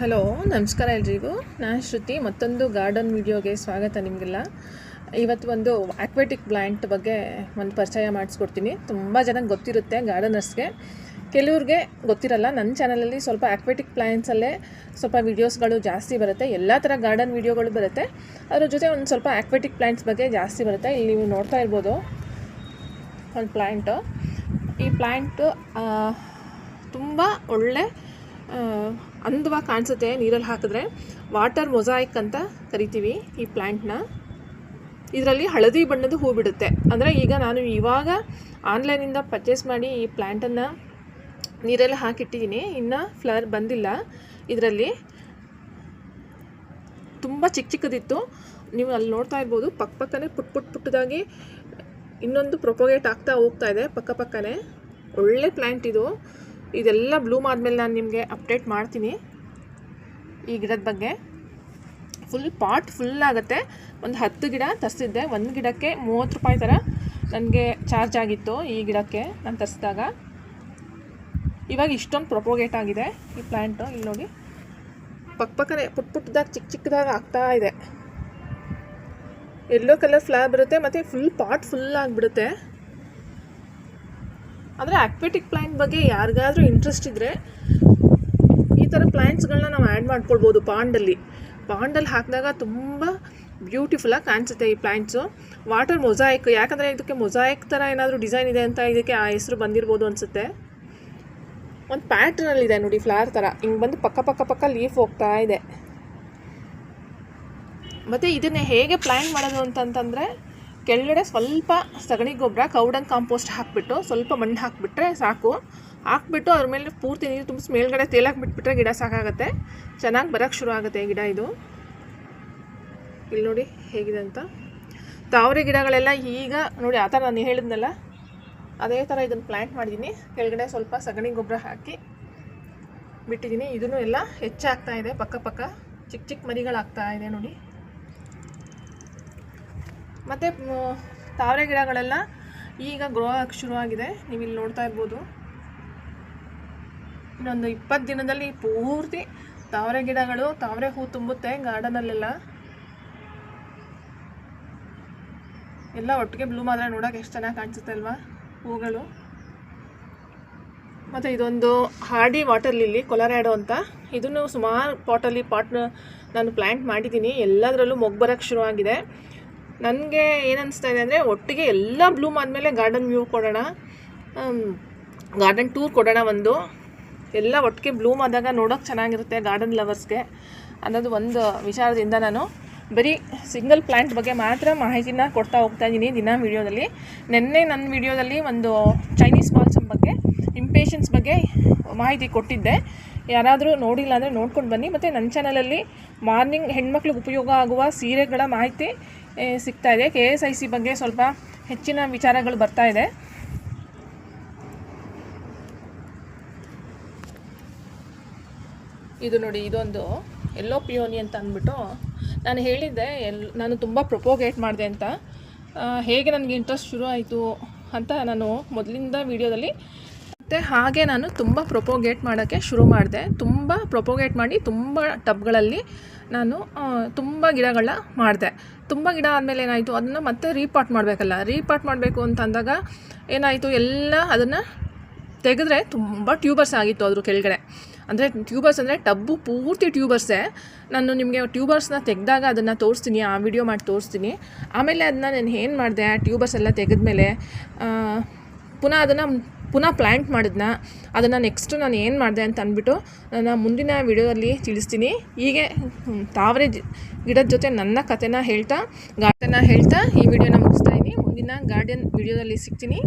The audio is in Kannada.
ಹಲೋ ನಮಸ್ಕಾರ ಎಲ್ರಿಗೂ. ನಾನು ಶ್ರುತಿ. ಮತ್ತೊಂದು ಗಾರ್ಡನ್ ವಿಡಿಯೋಗೆ ಸ್ವಾಗತ ನಿಮಗೆಲ್ಲ. ಇವತ್ತು ಒಂದು ಆಕ್ವೆಟಿಕ್ ಪ್ಲಾಂಟ್ ಬಗ್ಗೆ ಒಂದು ಪರಿಚಯ ಮಾಡಿಸ್ಕೊಡ್ತೀನಿ. ತುಂಬ ಜನಕ್ಕೆ ಗೊತ್ತಿರುತ್ತೆ ಗಾರ್ಡನರ್ಸ್ಗೆ, ಕೆಲವ್ರಿಗೆ ಗೊತ್ತಿರಲ್ಲ. ನನ್ನ ಚಾನಲಲ್ಲಿ ಸ್ವಲ್ಪ ಆಕ್ವೆಟಿಕ್ ಪ್ಲಾಂಟ್ಸಲ್ಲೇ ಸ್ವಲ್ಪ ವೀಡಿಯೋಸ್ಗಳು ಜಾಸ್ತಿ ಬರುತ್ತೆ. ಎಲ್ಲ ಥರ ಗಾರ್ಡನ್ ವೀಡಿಯೋಗಳು ಬರುತ್ತೆ, ಅದ್ರ ಜೊತೆ ಒಂದು ಸ್ವಲ್ಪ ಆಕ್ವೆಟಿಕ್ ಪ್ಲಾಂಟ್ಸ್ ಬಗ್ಗೆ ಜಾಸ್ತಿ ಬರುತ್ತೆ. ಇಲ್ಲಿ ನೀವು ನೋಡ್ತಾ ಇರ್ಬೋದು ಒಂದು ಪ್ಲ್ಯಾಂಟು. ಈ ಪ್ಲ್ಯಾಂಟು ತುಂಬ ಒಳ್ಳೆ ಅಂದವಾಗಿ ಕಾಣಿಸುತ್ತೆ ನೀರಲ್ಲಿ ಹಾಕಿದ್ರೆ. ವಾಟರ್ ಮೊಸಾಯಿಕ್ ಅಂತ ಕರಿತೀವಿ ಈ ಪ್ಲ್ಯಾಂಟ್ನ. ಇದರಲ್ಲಿ ಹಳದಿ ಬಣ್ಣದ ಹೂ ಬಿಡುತ್ತೆ. ಅಂದರೆ ಈಗ ನಾನು ಇವಾಗ ಆನ್ಲೈನಿಂದ ಪರ್ಚೇಸ್ ಮಾಡಿ ಈ ಪ್ಲ್ಯಾಂಟನ್ನು ನೀರೆಲ್ಲ ಹಾಕಿಟ್ಟಿದ್ದೀನಿ, ಇನ್ನು ಫ್ಲವರ್ ಬಂದಿಲ್ಲ. ಇದರಲ್ಲಿ ತುಂಬ ಚಿಕ್ಕದಿತ್ತು, ನೀವು ಅಲ್ಲಿ ನೋಡ್ತಾ ಇರ್ಬೋದು. ಪಕ್ಕನೇ ಪುಟ್ಟದಾಗಿ ಇನ್ನೊಂದು ಪ್ರೊಪೋಗೇಟ್ ಆಗ್ತಾ ಹೋಗ್ತಾ ಇದೆ ಪಕ್ಕನೇ. ಒಳ್ಳೆ ಪ್ಲ್ಯಾಂಟ್ ಇದು. ಇದೆಲ್ಲ ಬ್ಲೂಮ್ ಆದಮೇಲೆ ನಾನು ನಿಮಗೆ ಅಪ್ಡೇಟ್ ಮಾಡ್ತೀನಿ ಈ ಗಿಡದ ಬಗ್ಗೆ. ಪಾಟ್ ಫುಲ್ ಆಗುತ್ತೆ. ಒಂದು 10 ಗಿಡ ತರಿಸಿದ್ದೆ. ಒಂದು ಗಿಡಕ್ಕೆ 30 ರೂಪಾಯಿ ಥರ ನನಗೆ ಚಾರ್ಜ್ ಆಗಿತ್ತು ಈ ಗಿಡಕ್ಕೆ ನಾನು ತರಿಸಿದಾಗ. ಇವಾಗ ಇಷ್ಟೊಂದು ಪ್ರೊಪೋಗೇಟ್ ಆಗಿದೆ ಈ ಪ್ಲ್ಯಾಂಟು. ಇಲ್ಲಿ ನೋಡಿ, ಪಕ್ಕನೇ ಪುಟ್ಟದಾಗಿ ಚಿಕ್ಕದಾಗಿ ಆಗ್ತಾ ಇದೆ. ಯೆಲ್ಲೋ ಕಲರ್ ಫ್ಲವರ್ ಬರುತ್ತೆ ಮತ್ತು ಪಾಟ್ ಫುಲ್ ಆಗಿಬಿಡುತ್ತೆ. ಅಂದರೆ ಆಕ್ವೆಟಿಕ್ ಪ್ಲ್ಯಾಂಟ್ ಬಗ್ಗೆ ಯಾರಿಗಾದ್ರೂ ಇಂಟ್ರೆಸ್ಟ್ ಇದ್ದರೆ ಈ ಥರ ಪ್ಲ್ಯಾಂಟ್ಸ್ಗಳನ್ನ ನಾವು ಆ್ಯಡ್ ಮಾಡ್ಕೊಳ್ಬೋದು ಪಾಂಡಲ್ಲಿ ಹಾಕಿದಾಗ ತುಂಬ ಬ್ಯೂಟಿಫುಲ್ಲಾಗಿ ಕಾಣಿಸುತ್ತೆ ಈ ಪ್ಲ್ಯಾಂಟ್ಸು. ವಾಟರ್ ಮೊಸಾಯಿಕ್, ಯಾಕಂದರೆ ಇದಕ್ಕೆ ಮೊಸಾಯಿಕ್ ಥರ ಏನಾದರೂ ಡಿಸೈನ್ ಇದೆ ಅಂತ ಇದಕ್ಕೆ ಆ ಹೆಸರು ಬಂದಿರ್ಬೋದು ಅನಿಸುತ್ತೆ. ಒಂದು ಪ್ಯಾಟ್ರನಲ್ಲಿದೆ ನೋಡಿ, ಫ್ಲವರ್ ಥರ ಹಿಂಗೆ ಬಂದು ಪಕ್ಕ ಲೀಫ್ ಹೋಗ್ತಾ ಇದೆ. ಮತ್ತು ಇದನ್ನೇ ಹೇಗೆ ಪ್ಲ್ಯಾಂಟ್ ಮಾಡೋದು ಅಂತಂತಂದರೆ, ಕೆಳಗಡೆ ಸ್ವಲ್ಪ ಸಗಣಿ ಗೊಬ್ಬರ, ಕೌಡಂಗ್ ಕಾಂಪೋಸ್ಟ್ ಹಾಕಿಬಿಟ್ಟು ಸ್ವಲ್ಪ ಮಣ್ಣು ಹಾಕಿಬಿಟ್ರೆ ಸಾಕು. ಹಾಕ್ಬಿಟ್ಟು ಅದ್ರ ಮೇಲೆ ಪೂರ್ತಿ ನೀರು ತುಂಬಿಸಿ ಮೇಲ್ಗಡೆ ತೇಲಾಗಿ ಬಿಟ್ಬಿಟ್ರೆ ಗಿಡ ಸಾಕಾಗುತ್ತೆ. ಚೆನ್ನಾಗಿ ಬರೋಕ್ಕೆ ಶುರು ಆಗುತ್ತೆ ಗಿಡ ಇದು. ಇಲ್ಲಿ ನೋಡಿ ಹೇಗಿದೆ ಅಂತ. ತಾವರೆ ಗಿಡಗಳೆಲ್ಲ ಈಗ ನೋಡಿ ಆ ಥರ ನಾನು ಹೇಳಿದ್ನಲ್ಲ, ಅದೇ ಥರ ಇದನ್ನು ಪ್ಲ್ಯಾಂಟ್ ಮಾಡಿದ್ದೀನಿ. ಕೆಳಗಡೆ ಸ್ವಲ್ಪ ಸಗಣಿ ಗೊಬ್ಬರ ಹಾಕಿ ಬಿಟ್ಟಿದ್ದೀನಿ. ಇದನ್ನು ಎಲ್ಲ ಹೆಚ್ಚಾಗ್ತಾ ಇದೆ. ಪಕ್ಕ ಚಿಕ್ಕ ಮರಿಗಳಾಗ್ತಾ ಇದೆ ನೋಡಿ. ಮತ್ತು ತಾವರೆ ಗಿಡಗಳೆಲ್ಲ ಈಗ ಗ್ರೋ ಆಗಕ್ಕೆ ಶುರುವಾಗಿದೆ. ನೀವು ಇಲ್ಲಿ ನೋಡ್ತಾ ಇರ್ಬೋದು. ಇನ್ನೊಂದು 20 ದಿನದಲ್ಲಿ ಪೂರ್ತಿ ತಾವರೆ ಗಿಡಗಳು, ತಾವರೆ ಹೂ ತುಂಬುತ್ತೆ ಗಾರ್ಡನಲ್ಲೆಲ್ಲ. ಎಲ್ಲ ಒಟ್ಟಿಗೆ ಬ್ಲೂಮ್ ಆದರೆ ನೋಡೋಕೆ ಎಷ್ಟು ಚೆನ್ನಾಗಿ ಕಾಣಿಸುತ್ತೆ ಅಲ್ವಾ ಹೂಗಳು. ಮತ್ತು ಇದೊಂದು ಹಾರ್ಡಿ ವಾಟರ್ ಲಿಲ್ಲಿ, ಕೊಲರಾಡೋ ಅಂತ. ಇದನ್ನು ಸುಮಾರು ಪಾಟ್ನ ನಾನು ಪ್ಲ್ಯಾಂಟ್ ಮಾಡಿದ್ದೀನಿ. ಎಲ್ಲದರಲ್ಲೂ ಮೊಗ್ಗು ಬರೋಕ್ಕೆ ಶುರುವಾಗಿದೆ. ನನಗೆ ಏನನ್ನಿಸ್ತಾ ಇದೆ ಅಂದರೆ, ಒಟ್ಟಿಗೆ ಎಲ್ಲ ಬ್ಲೂಮ್ ಆದಮೇಲೆ ಗಾರ್ಡನ್ ವ್ಯೂ ಕೊಡೋಣ, ಗಾರ್ಡನ್ ಟೂರ್ ಕೊಡೋಣ. ಎಲ್ಲ ಒಟ್ಟಿಗೆ ಬ್ಲೂಮ್ ಆದಾಗ ನೋಡೋಕೆ ಚೆನ್ನಾಗಿರುತ್ತೆ ಗಾರ್ಡನ್ ಲವರ್ಸ್ಗೆ ಅನ್ನೋದು ಒಂದು ವಿಚಾರದಿಂದ ನಾನು ಬರೀ ಸಿಂಗಲ್ ಪ್ಲ್ಯಾಂಟ್ ಬಗ್ಗೆ ಮಾತ್ರ ಮಾಹಿತಿನ ಕೊಡ್ತಾ ಹೋಗ್ತಾ ಇದ್ದೀನಿ ದಿನ ವೀಡಿಯೋದಲ್ಲಿ. ನೆನ್ನೆ ನನ್ನ ವೀಡಿಯೋದಲ್ಲಿ ಒಂದು ಚೈನೀಸ್ ಬಾಲ್ಸಮ್ ಬಗ್ಗೆ, ಇಂಪೇಷನ್ಸ್ ಬಗ್ಗೆ ಮಾಹಿತಿ ಕೊಟ್ಟಿದ್ದೆ. ಯಾರಾದರೂ ನೋಡಿಲ್ಲ ಅಂದರೆ ನೋಡ್ಕೊಂಡು ಬನ್ನಿ. ಮತ್ತು ನನ್ನ ಚಾನಲಲ್ಲಿ ಮಾರ್ನಿಂಗ್ ಹೆಣ್ಮಕ್ಳಿಗೆ ಉಪಯೋಗ ಆಗುವ ಸೀರೆಗಳ ಮಾಹಿತಿ ಸಿಗ್ತಾ ಇದೆ. KSIC ಬಗ್ಗೆ ಸ್ವಲ್ಪ ಹೆಚ್ಚಿನ ವಿಚಾರಗಳು ಬರ್ತಾ ಇದೆ. ಇದು ನೋಡಿ, ಇದೊಂದು ಯೆಲ್ಲೋ ಪಿಯೋನಿ ಅಂತ ಅಂದ್ಬಿಟ್ಟು ನಾನು ಹೇಳಿದ್ದೆ. ನಾನು ತುಂಬ ಪ್ರೊಪೋಗೇಟ್ ಮಾಡಿದೆ ಅಂತ. ಹೇಗೆ ನನಗೆ ಇಂಟ್ರೆಸ್ಟ್ ಶುರು ಆಯಿತು ಅಂತ ನಾನು ಮೊದಲಿಂದ ವೀಡಿಯೋದಲ್ಲಿ, ಮತ್ತು ಹಾಗೆ ನಾನು ತುಂಬ ಪ್ರೊಪೋಗೇಟ್ ಮಾಡೋಕ್ಕೆ ಶುರು ಮಾಡಿದೆ. ತುಂಬ ಪ್ರೊಪೋಗೇಟ್ ಮಾಡಿ ತುಂಬ ಟಬ್ಗಳಲ್ಲಿ ನಾನು ತುಂಬ ಗಿಡಗಳನ್ನ ಮಾಡಿದೆ. ತುಂಬ ಗಿಡ ಆದಮೇಲೆ ಏನಾಯಿತು, ಅದನ್ನು ಮತ್ತೆ ರೀಪಾಟ್ ಮಾಡಬೇಕು ಅಂತ ಅಂದಾಗ ಏನಾಯಿತು, ಎಲ್ಲ ಅದನ್ನು ತೆಗೆದ್ರೆ ತುಂಬ ಟ್ಯೂಬರ್ಸ್ ಆಗಿತ್ತು ಅದ್ರ ಕೆಳಗಡೆ. ಅಂದರೆ ಟ್ಯೂಬರ್ಸ್ ಅಂದರೆ ಟಬ್ಬು ಪೂರ್ತಿ ಟ್ಯೂಬರ್ಸೇ. ನಾನು ನಿಮಗೆ ಟ್ಯೂಬರ್ಸ್ನ ತೆಗೆದಾಗ ಅದನ್ನು ತೋರಿಸ್ತೀನಿ, ಆ ವಿಡಿಯೋ ಮಾಡಿ ತೋರಿಸ್ತೀನಿ. ಆಮೇಲೆ ಅದನ್ನ ನಾನು ಏನು ಮಾಡಿದೆ, ಟ್ಯೂಬರ್ಸ್ ಎಲ್ಲ ತೆಗೆದ್ಮೇಲೆ ಪುನಃ ಪ್ಲ್ಯಾಂಟ್ ಮಾಡಿದ್ನ. ಅದನ್ನು ನೆಕ್ಸ್ಟು ನಾನು ಏನು ಮಾಡಿದೆ ಅಂತ ಅಂದ್ಬಿಟ್ಟು ನಾನು ಮುಂದಿನ ವಿಡಿಯೋದಲ್ಲಿ ತಿಳಿಸ್ತೀನಿ. ಹೀಗೆ ತಾವರೆ ಗಿಡದ ಜೊತೆ ನನ್ನ ಕಥೆನ ಹೇಳ್ತಾ ಈ ವಿಡಿಯೋನ ಮುಗಿಸ್ತಾ ಇದ್ದೀನಿ. ಮುಂದಿನ ಗಾರ್ಡನ್ ವಿಡಿಯೋದಲ್ಲಿ ಸಿಗ್ತೀನಿ.